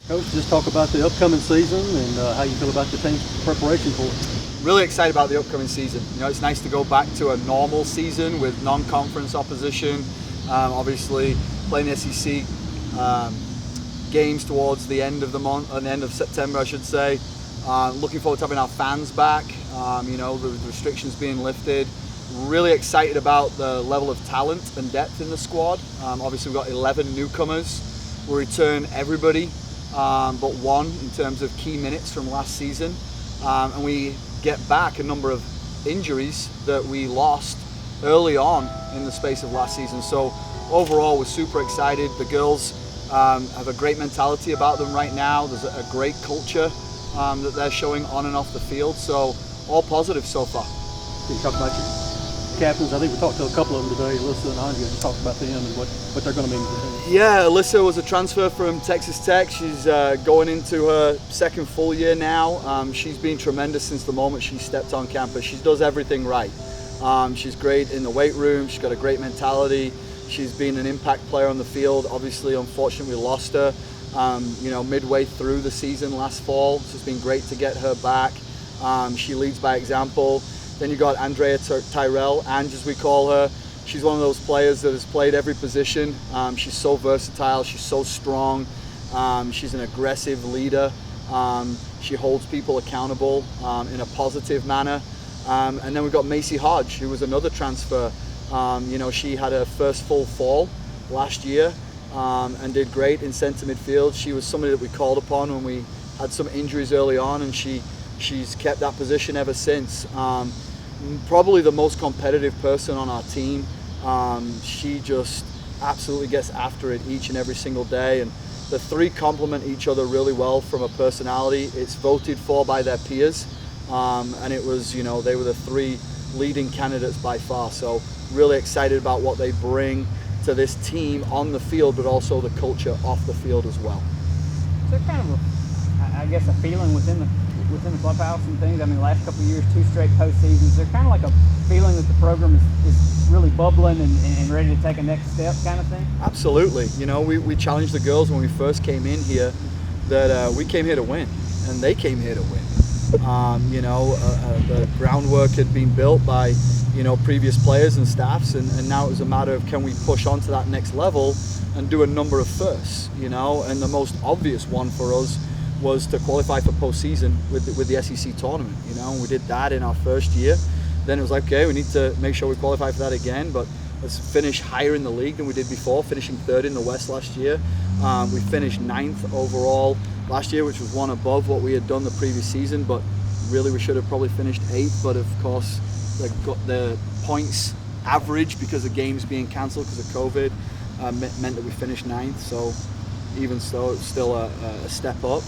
Coach, just talk about the upcoming season and how you feel about the team's preparation for it. Really excited about the upcoming season. You know, it's nice to go back to a normal season with non-conference opposition. Obviously, playing the SEC games towards the end of the month, the end of September, I should say. Looking forward to having our fans back. You know, the restrictions being lifted. Really excited about the level of talent and depth in the squad. Obviously, we've got 11 newcomers. We'll return everybody but one in terms of key minutes from last season. And we get back a number of injuries that we lost early on in the space of last season. So overall, we're super excited. The girls have a great mentality about them right now. There's a great culture that they're showing on and off the field. So all positive so far. Can you talk about your captains? I think we talked to a couple of them today, Alyssa and Andrea, just talked about them and what they're going to mean to the team. Yeah, Alyssa was a transfer from Texas Tech. She's going into her second full year now. She's been tremendous since the moment she stepped on campus. She does everything right. She's great in the weight room. She's got a great mentality. She's been an impact player on the field. Obviously, unfortunately, we lost her you know, midway through the season last fall. So it's been great to get her back. She leads by example. Then you got Andrea Tyrell, Ange as we call her. She's one of those players that has played every position. She's so versatile, she's so strong. She's an aggressive leader. She holds people accountable in a positive manner. And then we've got Macy Hodge, who was another transfer. You know, she had her first full fall last year and did great in centre midfield. She was somebody that we called upon when we had some injuries early on, and she's kept that position ever since. Probably the most competitive person on our team. She just absolutely gets after it each and every single day, and the three complement each other really well from a personality. It's voted for by their peers, and it was, you know, they were the three leading candidates by far. So really excited about what they bring to this team on the field, but also the culture off the field as well. Is there kind of I guess a feeling within the clubhouse and things? I mean, last couple of years, 2 straight postseasons. There's kind of like a feeling that the program is really bubbling and ready to take a next step kind of thing? Absolutely. You know, we challenged the girls when we first came in here that we came here to win, and they came here to win. You know, the groundwork had been built by, you know, previous players and staffs, and now it was a matter of can we push on to that next level and do a number of firsts, you know, and the most obvious one for us was to qualify for postseason with the SEC tournament. You know, and we did that in our first year. Then it was like, okay, we need to make sure we qualify for that again, but let's finish higher in the league than we did before, finishing 3rd in the West last year. We finished 9th overall last year, which was one above what we had done the previous season, but really we should have probably finished 8th, but of course the points average because of games being cancelled because of COVID meant that we finished 9th, so even so, it's still a step up.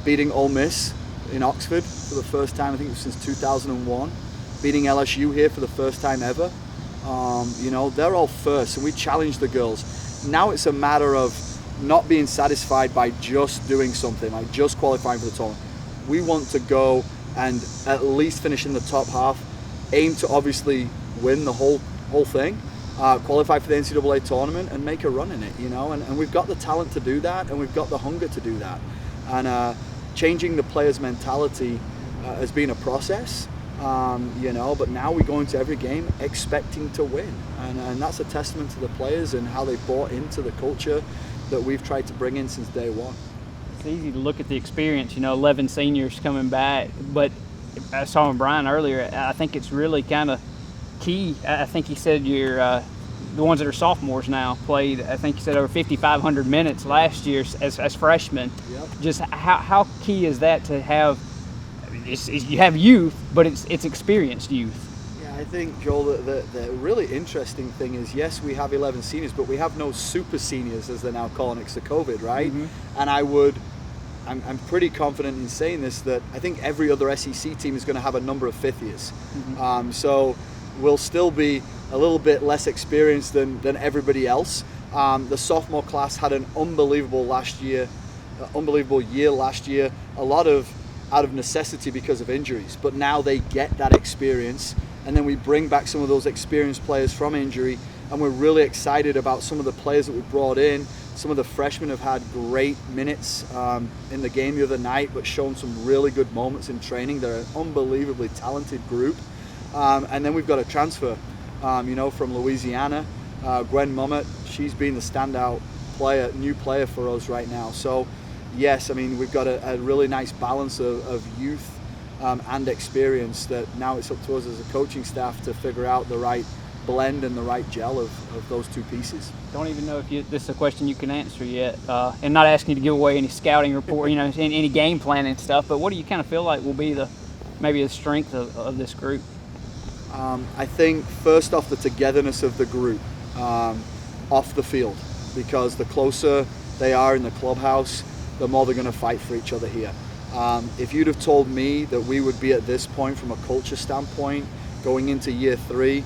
Beating Ole Miss in Oxford for the first time, I think it was since 2001. Beating LSU here for the first time ever. You know, they're all first, and we challenge the girls. Now it's a matter of not being satisfied by just doing something, like just qualifying for the tournament. We want to go and at least finish in the top half, aim to obviously win the whole thing, qualify for the NCAA tournament and make a run in it, you know, and we've got the talent to do that, and we've got the hunger to do that. And changing the players' mentality has been a process, you know, but now we go into every game expecting to win, and that's a testament to the players and how they bought into the culture that we've tried to bring in since day one. It's easy to look at the experience, you know, 11 seniors coming back, but I saw with Brian earlier, I think it's really kind of key. I think he said the ones that are sophomores now played, I think he said over 5,500 minutes last year as freshmen. Yep. Just how key is that to have, you have youth, but it's experienced youth. Yeah, I think, Joel, the really interesting thing is, yes, we have 11 seniors, but we have no super seniors, as they're now calling it, because of COVID, right? Mm-hmm. And I'm pretty confident in saying this, that I think every other SEC team is going to have a number of 5th years. Mm-hmm. So we'll still be a little bit less experienced than everybody else. The sophomore class had an unbelievable year last year, a lot of out of necessity because of injuries, but now they get that experience, and then we bring back some of those experienced players from injury, and we're really excited about some of the players that we brought in Some of the freshmen have had great minutes in the game the other night, but shown some really good moments in training. They're an unbelievably talented group. And then we've got a transfer, from Louisiana, Gwen Mummett. She's been the standout player, new player for us right now. So, yes, I mean, we've got a really nice balance of youth and experience that now it's up to us as a coaching staff to figure out the right blend and the right gel of those two pieces. Don't even know if this is a question you can answer yet, and not asking you to give away any scouting report, any game planning stuff. But what do you kind of feel like will be maybe the strength of this group? I think first off, the togetherness of the group off the field, because the closer they are in the clubhouse, the more they're going to fight for each other here. If you'd have told me that we would be at this point from a culture standpoint going into year 3,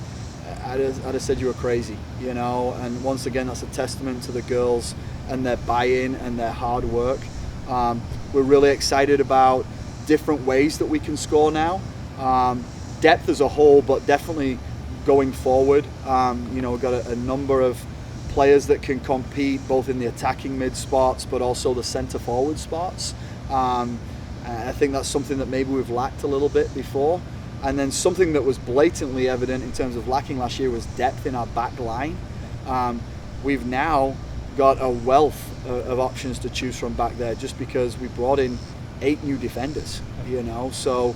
I'd have said you were crazy, and once again, that's a testament to the girls and their buy-in and their hard work. We're really excited about different ways that we can score now. Depth as a whole, but definitely going forward. We've got a number of players that can compete both in the attacking mid spots, but also the center forward spots. I think that's something that maybe we've lacked a little bit before. And then something that was blatantly evident in terms of lacking last year was depth in our back line. We've now got a wealth of options to choose from back there, just because we brought in 8 new defenders, so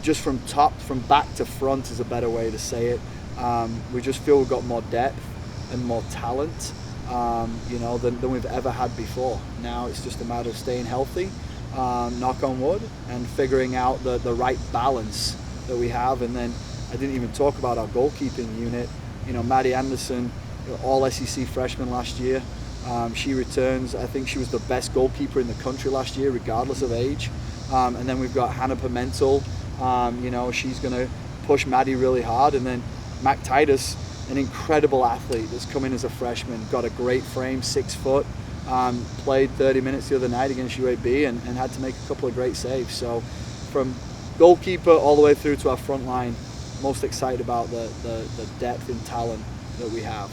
just from back to front is a better way to say it. We just feel we've got more depth and more talent, than we've ever had before. Now it's just a matter of staying healthy, knock on wood, and figuring out the right balance that we have. And then I didn't even talk about our goalkeeping unit. Maddie Anderson, all SEC freshman last year. She returns. I think she was the best goalkeeper in the country last year, regardless of age. And then we've got Hannah Pimentel. She's going to push Maddie really hard. And then Mac Titus, an incredible athlete that's come in as a freshman, got a great frame, 6 foot, played 30 minutes the other night against UAB and had to make a couple of great saves. So from goalkeeper all the way through to our front line, most excited about the depth and talent that we have.